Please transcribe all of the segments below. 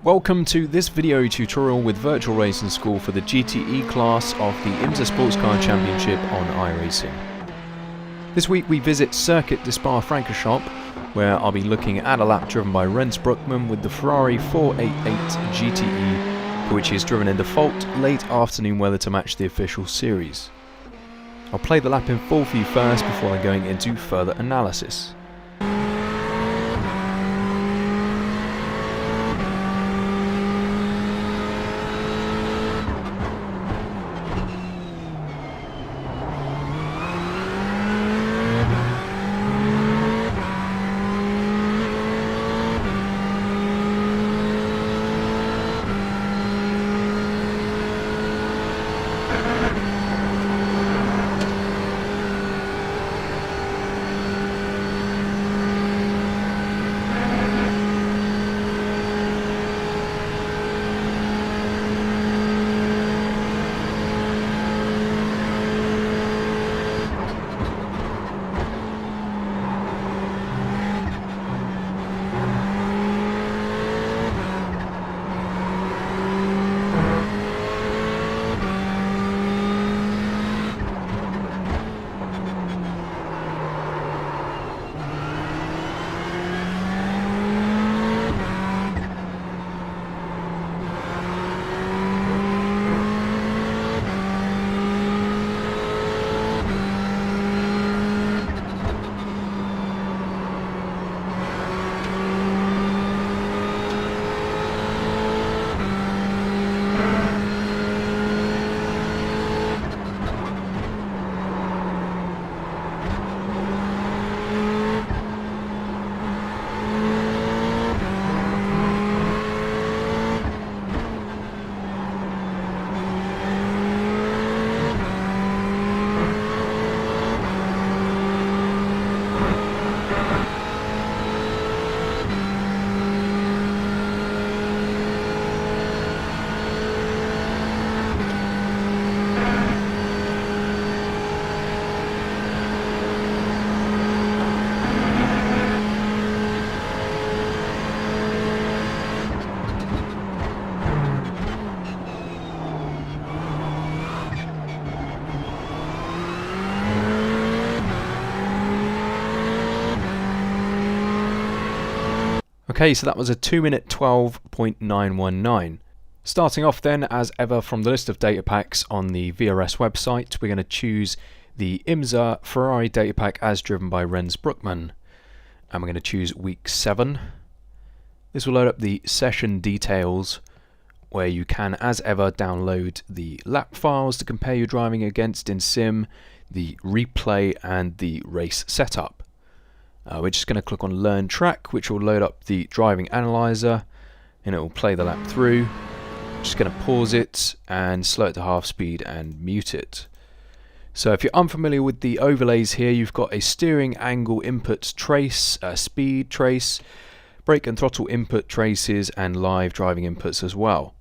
Welcome to this video tutorial with Virtual Racing School for the GTE class of the IMSA Sports Car Championship on iRacing. This week we visit Circuit de Spa-Francorchamps, where I'll be looking at a lap driven by Rens Broekman with the Ferrari 488 GTE, for which he has driven in default late afternoon weather to match the official series. I'll play the lap in full for you first before going into further analysis. Okay, so that was a 2-minute 12.919. Starting off then, as ever, from the list of data packs on the VRS website, we're going to choose the IMSA Ferrari data pack as driven by Rens Broekman. And we're going to choose week 7. This will load up the session details, where you can, as ever, download the lap files to compare your driving against in sim, the replay and the race setup. We're just going to click on Learn Track, which will load up the driving analyzer, and it will play the lap through. Just going to pause it and slow it to half speed and mute it. So if you're unfamiliar with the overlays here, you've got a steering angle input trace, a speed trace, brake and throttle input traces, and live driving inputs as well.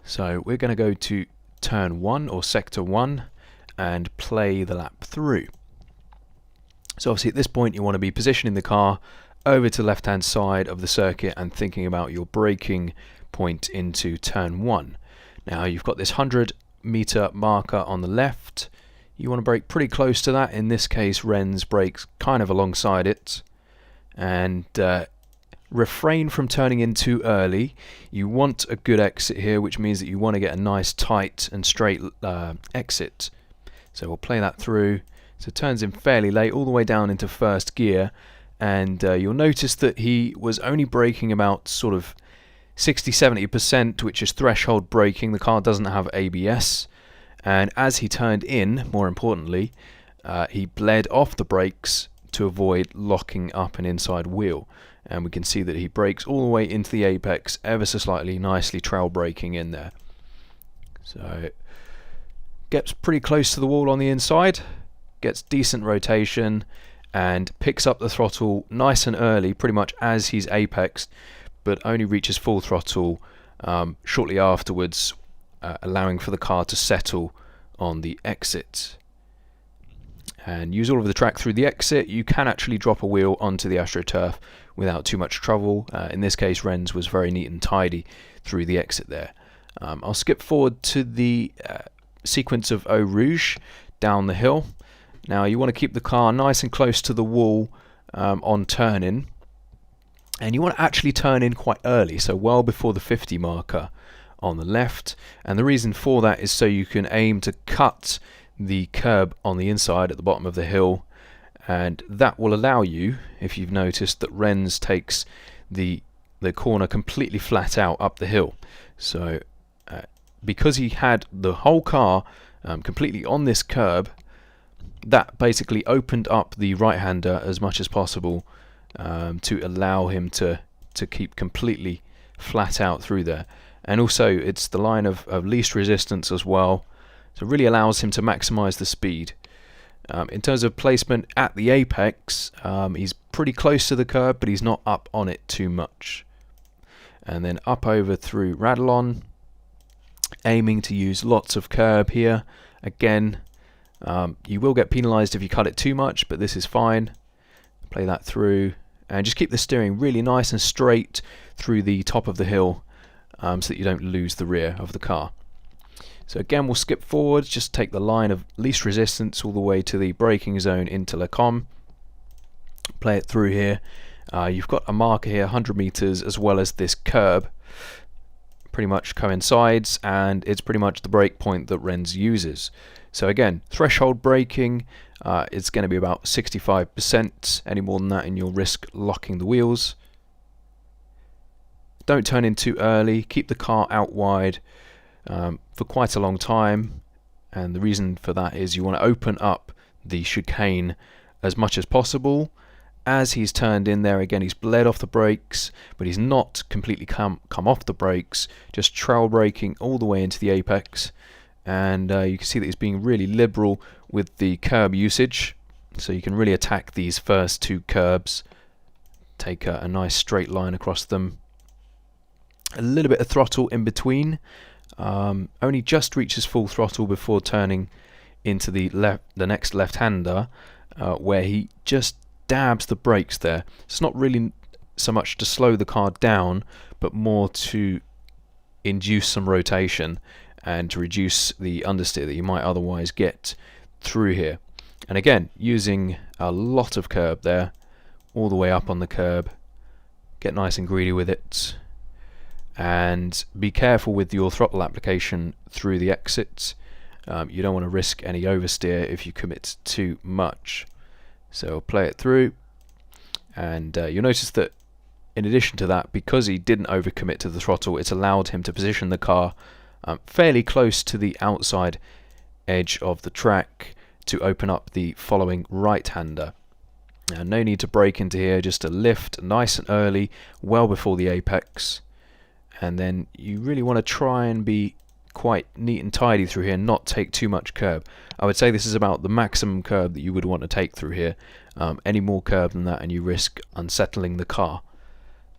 So we're going to go to turn 1 or sector 1 and play the lap through. So obviously at this point you want to be positioning the car over to the left hand side of the circuit and thinking about your braking point into turn 1. Now you've got this 100-meter marker on the left. You want to brake pretty close to that. In this case Rens brakes kind of alongside it, and refrain from turning in too early. You want a good exit here, which means that you want to get a nice tight and straight exit. So we'll play that through. So it turns in fairly late, all the way down into first gear, and you'll notice that he was only braking about sort of 60-70%, which is threshold braking. The car doesn't have ABS, and as he turned in, more importantly, he bled off the brakes to avoid locking up an inside wheel, and we can see that he brakes all the way into the apex ever so slightly, nicely trail braking in there. So gets pretty close to the wall on the inside, gets decent rotation, and picks up the throttle nice and early, pretty much as he's apexed, but only reaches full throttle shortly afterwards, allowing for the car to settle on the exit. And use all of the track through the exit. You can actually drop a wheel onto the AstroTurf, without too much trouble. In this case, Rens was very neat and tidy through the exit there. I'll skip forward to the sequence of Eau Rouge down the hill. Now you want to keep the car nice and close to the wall on turn-in, and you want to actually turn in quite early, so well before the 50 marker on the left. And the reason for that is so you can aim to cut the curb on the inside at the bottom of the hill, and that will allow you, if you've noticed, that Rens takes the corner completely flat out up the hill. So because he had the whole car completely on this curb, that basically opened up the right-hander as much as possible to allow him to keep completely flat out through there. And also it's the line of least resistance as well, so it really allows him to maximize the speed. In terms of placement at the apex, he's pretty close to the curb, but he's not up on it too much. And then up over through Radlon, aiming to use lots of curb here. Again, you will get penalized if you cut it too much, but this is fine. Play that through, and just keep the steering really nice and straight through the top of the hill, so that you don't lose the rear of the car. So again, we'll skip forward, just take the line of least resistance all the way to the braking zone into Le Com. Play it through here. You've got a marker here, 100 meters, as well as this curb. Pretty much coincides, and it's pretty much the brake point that Rens uses. So again, threshold braking, it's going to be about 65%. Any more than that and you'll risk locking the wheels. Don't turn in too early, keep the car out wide for quite a long time, and the reason for that is you want to open up the chicane as much as possible. As he's turned in there, again, he's bled off the brakes, but he's not completely come off the brakes, just trail braking all the way into the apex. And you can see that he's being really liberal with the curb usage, so you can really attack these first two curbs, take a nice straight line across them. A little bit of throttle in between, only just reaches full throttle before turning into the next left-hander, where he just dabs the brakes there. It's not really so much to slow the car down, but more to induce some rotation and to reduce the understeer that you might otherwise get through here. And again, using a lot of curb there, all the way up on the curb. Get nice and greedy with it, and be careful with your throttle application through the exits. You don't want to risk any oversteer if you commit too much. So play it through, and you'll notice that in addition to that, because he didn't overcommit to the throttle, it's allowed him to position the car fairly close to the outside edge of the track to open up the following right-hander. Now, no need to brake into here, just a lift nice and early, well before the apex. And then you really want to try and be quite neat and tidy through here, not take too much curb. I would say this is about the maximum curb that you would want to take through here. Any more curb than that and you risk unsettling the car.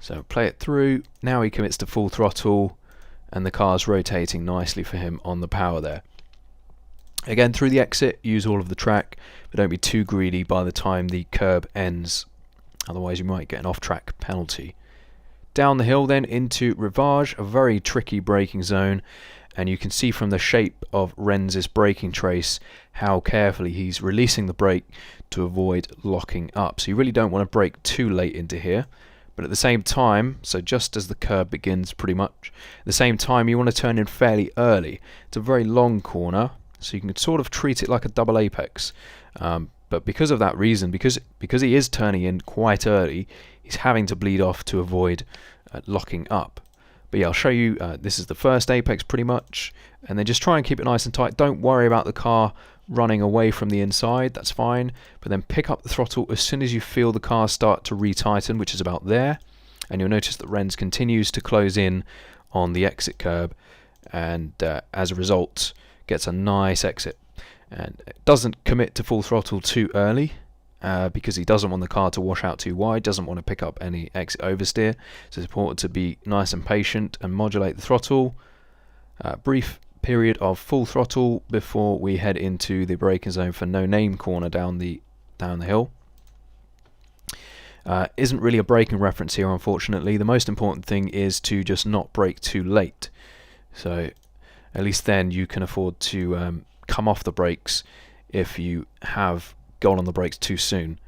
So play it through. Now he commits to full throttle, and the car's rotating nicely for him on the power there. Again, through the exit, use all of the track, but don't be too greedy by the time the curb ends, otherwise you might get an off-track penalty. Down the hill then into Rivage, a very tricky braking zone, and you can see from the shape of Rens's braking trace how carefully he's releasing the brake to avoid locking up. So you really don't want to brake too late into here, but at the same time, so just as the curb begins pretty much, at the same time you want to turn in fairly early. It's a very long corner, so you can sort of treat it like a double apex. But because of that reason, because he is turning in quite early, he's having to bleed off to avoid locking up. But yeah, I'll show you, this is the first apex pretty much, and then just try and keep it nice and tight. Don't worry about the car running away from the inside, that's fine, but then pick up the throttle as soon as you feel the car start to retighten, which is about there, and you'll notice that Rens continues to close in on the exit curb, and as a result gets a nice exit, and doesn't commit to full throttle too early, because he doesn't want the car to wash out too wide, doesn't want to pick up any exit oversteer, so it's important to be nice and patient and modulate the throttle. Brief period of full throttle before we head into the braking zone for No Name corner down the hill. Isn't really a braking reference here, unfortunately. The most important thing is to just not brake too late. So at least then you can afford to come off the brakes if you have gone on the brakes too soon.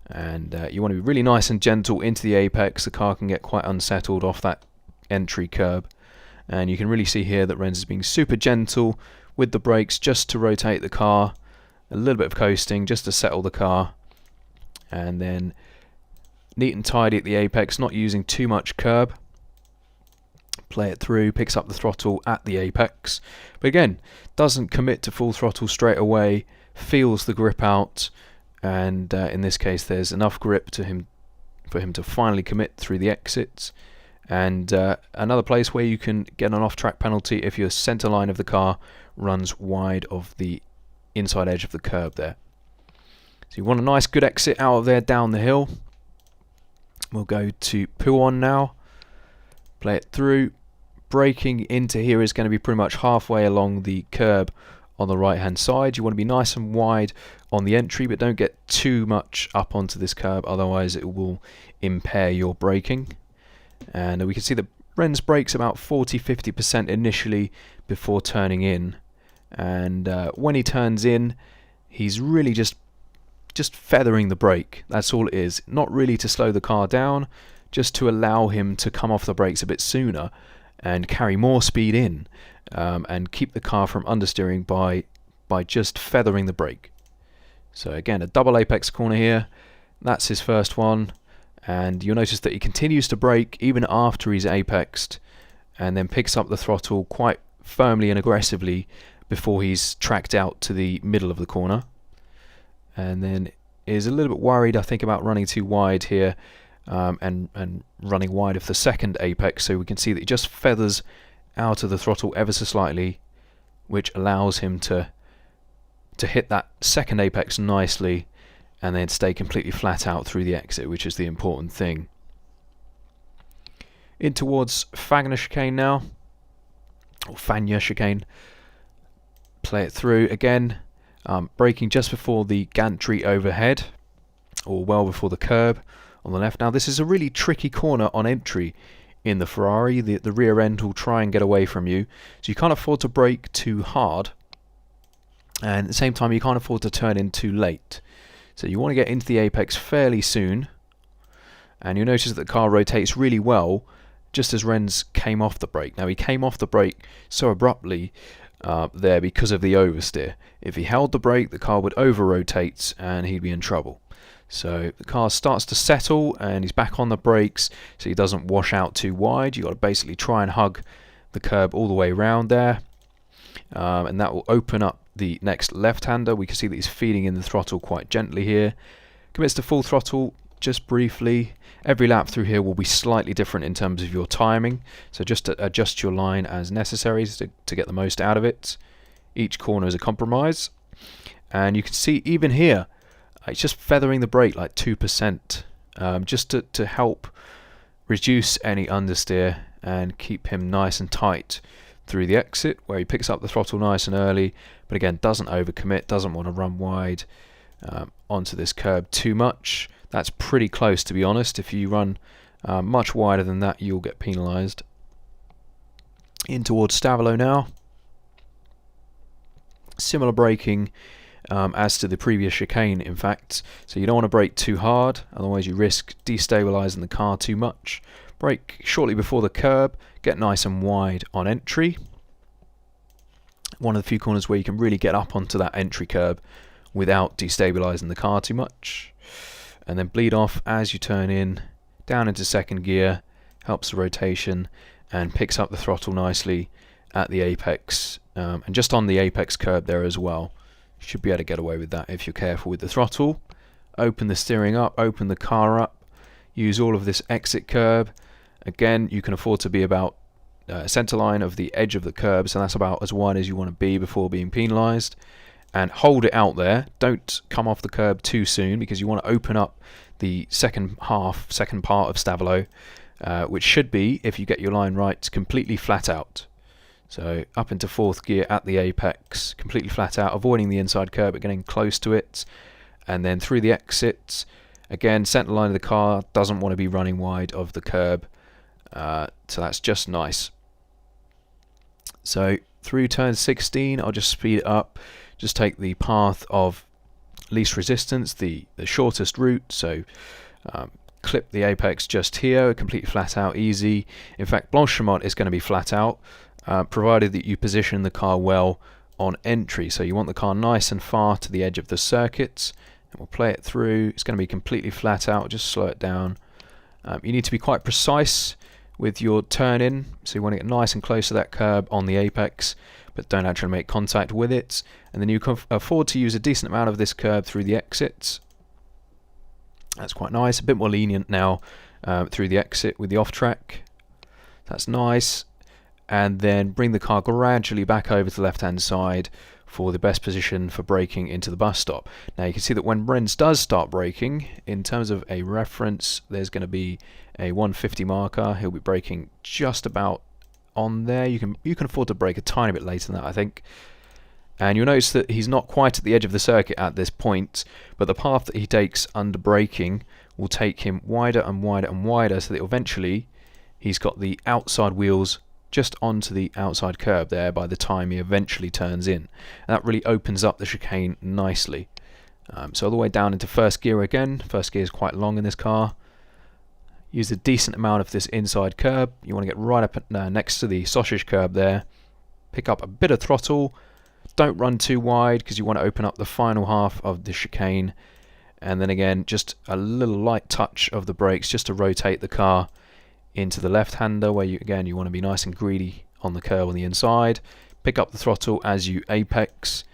And you want to be really nice and gentle into the apex. The car can get quite unsettled off that entry curb. And you can really see here that Rens is being super gentle with the brakes just to rotate the car. A little bit of coasting just to settle the car. And then neat and tidy at the apex, not using too much curb. Play it through, picks up the throttle at the apex. But again, doesn't commit to full throttle straight away. Feels the grip out. And in this case there's enough grip for him to finally commit through the exits. And another place where you can get an off-track penalty if your centre line of the car runs wide of the inside edge of the curb there. So you want a nice good exit out of there down the hill. We'll go to Pouon now. Play it through. Braking into here is going to be pretty much halfway along the curb on the right hand side. You want to be nice and wide on the entry, but don't get too much up onto this curb, otherwise it will impair your braking. And we can see that Rens brakes about 40-50% initially before turning in, and when he turns in he's really just feathering the brake. That's all it is, not really to slow the car down, just to allow him to come off the brakes a bit sooner and carry more speed in, and keep the car from understeering by just feathering the brake. So again, a double apex corner here. That's his first one, and you'll notice that he continues to brake even after he's apexed, and then picks up the throttle quite firmly and aggressively before he's tracked out to the middle of the corner. And then is a little bit worried, I think, about running too wide here, and running wide of the second apex. So we can see that he just feathers out of the throttle ever so slightly, which allows him to hit that second apex nicely and then stay completely flat out through the exit, which is the important thing. In towards Fagner chicane now, or Fagner chicane. Play it through again, braking just before the gantry overhead, or well before the curb on the left. Now this is a really tricky corner on entry in the Ferrari. The rear end will try and get away from you, so you can't afford to brake too hard, and at the same time you can't afford to turn in too late. So you want to get into the apex fairly soon, and you'll notice that the car rotates really well just as Rens came off the brake. Now he came off the brake so abruptly there because of the oversteer. If he held the brake, the car would over-rotate and he'd be in trouble. So the car starts to settle and he's back on the brakes, so he doesn't wash out too wide. You've got to basically try and hug the curb all the way around there, and that will open up the next left-hander. We can see that he's feeding in the throttle quite gently here. Commits to full throttle just briefly. Every lap through here will be slightly different in terms of your timing, so just to adjust your line as necessary to get the most out of it. Each corner is a compromise, and you can see even here it's just feathering the brake like 2%, just to help reduce any understeer and keep him nice and tight through the exit, where he picks up the throttle nice and early, but again doesn't overcommit, doesn't want to run wide onto this curb too much. That's pretty close, to be honest. If you run much wider than that, you'll get penalised. In towards Stavolo now. Similar braking as to the previous chicane, in fact. So you don't want to brake too hard, otherwise you risk destabilising the car too much. Brake shortly before the curb, get nice and wide on entry. One of the few corners where you can really get up onto that entry curb without destabilising the car too much. And then bleed off as you turn in, down into second gear, helps the rotation and picks up the throttle nicely at the apex, and just on the apex curb there as well. Should be able to get away with that if you're careful with the throttle. Open the steering up, open the car up, use all of this exit curb. Again, you can afford to be about centre line of the edge of the curb, so that's about as wide as you want to be before being penalised. And hold it out there. Don't come off the curb too soon, because you want to open up the second part of Stavolo, which should be, if you get your line right, completely flat out. So up into fourth gear at the apex, completely flat out, avoiding the inside curb but getting close to it, and then through the exit, Again, centre line of the car, doesn't want to be running wide of the curb, so that's just nice. So through turn 16, I'll just speed it up, just take the path of least resistance, the shortest route, so clip the apex just here, completely flat out, easy. In fact, Blanchimont is going to be flat out, provided that you position the car well on entry. So you want the car nice and far to the edge of the circuit, and we'll play it through. It's going to be completely flat out, just slow it down. You need to be quite precise with your turn in, so you want to get nice and close to that curb on the apex, but don't actually make contact with it. And then you can afford to use a decent amount of this curb through the exits. That's quite nice, a bit more lenient now through the exit with the off track. That's nice. And then bring the car gradually back over to the left hand side for the best position for braking into the bus stop. Now you can see that when Rens does start braking, in terms of a reference, there's going to be a 150 marker. He'll be braking just about on there. You can afford to brake a tiny bit later than that, I think. And you'll notice that he's not quite at the edge of the circuit at this point, but the path that he takes under braking will take him wider and wider and wider, so that eventually he's got the outside wheels just onto the outside curb there by the time he eventually turns in. And that really opens up the chicane nicely. So all the way down into first gear again. First gear is quite long in this car. Use a decent amount of this inside curb. You want to get right up next to the sausage curb there. Pick up a bit of throttle. Don't run too wide because you want to open up the final half of the chicane. And then again, just a little light touch of the brakes just to rotate the car into the left-hander, where you want to be nice and greedy on the curb on the inside. Pick up the throttle as you apex,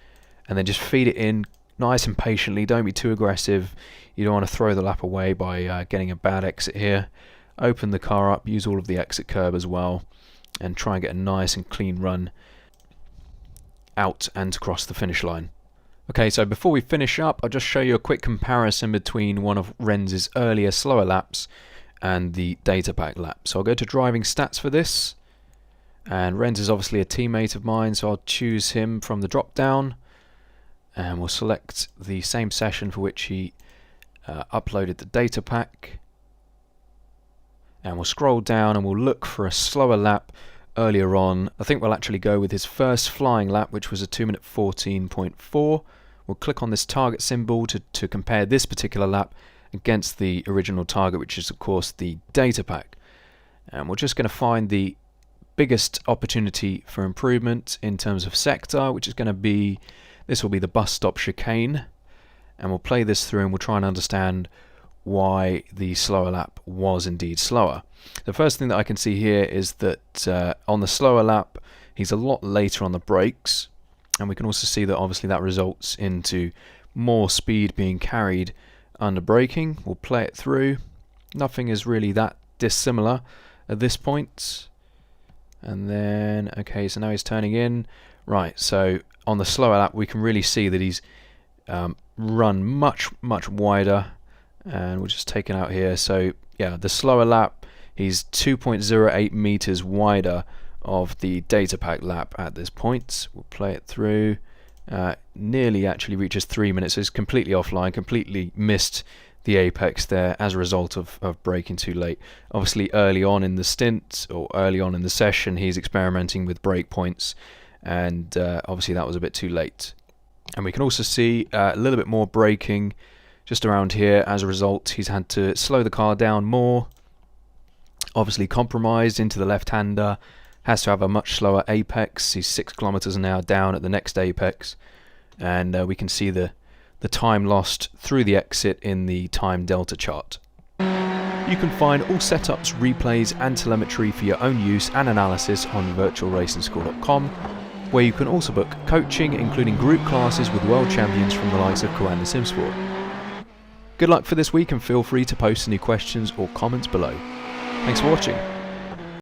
and then just feed it in nice and patiently. Don't be too aggressive. You don't want to throw the lap away by getting a bad exit here. Open the car up, use all of the exit curb as well, and try and get a nice and clean run out and across the finish line. Okay, so before we finish up, I'll just show you a quick comparison between one of Rens's earlier slower laps and the data pack lap. So I'll go to driving stats for this, and Rens is obviously a teammate of mine, so I'll choose him from the drop down, and we'll select the same session for which he uploaded the data pack, and we'll scroll down and we'll look for a slower lap earlier on. I think we'll actually go with his first flying lap, which was a 2 minute 14.4. We'll click on this target symbol to compare this particular lap against the original target, which is of course the data pack. And we're just going to find the biggest opportunity for improvement in terms of sector, which is going to be, this will be the bus stop chicane, and we'll play this through and we'll try and understand why the slower lap was indeed slower. The first thing that I can see here is that on the slower lap he's a lot later on the brakes, and we can also see that obviously that results into more speed being carried under braking. We'll play it through. Nothing is really that dissimilar at this point. And then, okay, so now he's turning in. Right, so on the slower lap we can really see that he's run much wider, and we'll just take it out here. So yeah, the slower lap, he's 2.08 meters wider of the data pack lap at this point. We'll play it through. Nearly actually reaches 3 minutes, so it's completely offline, completely missed the apex there as a result of braking too late. Obviously early on in the stint, or early on in the session, he's experimenting with brake points, and obviously that was a bit too late. And we can also see a little bit more braking just around here. As a result, he's had to slow the car down more, obviously compromised into the left-hander, has to have a much slower apex. He's 6 kilometers an hour down at the next apex, and we can see the time lost through the exit in the time delta chart. You can find all setups, replays and telemetry for your own use and analysis on virtualracingschool.com, where you can also book coaching, including group classes with world champions from the likes of Koanda Simsport. Good luck for this week, and feel free to post any questions or comments below. Thanks for watching.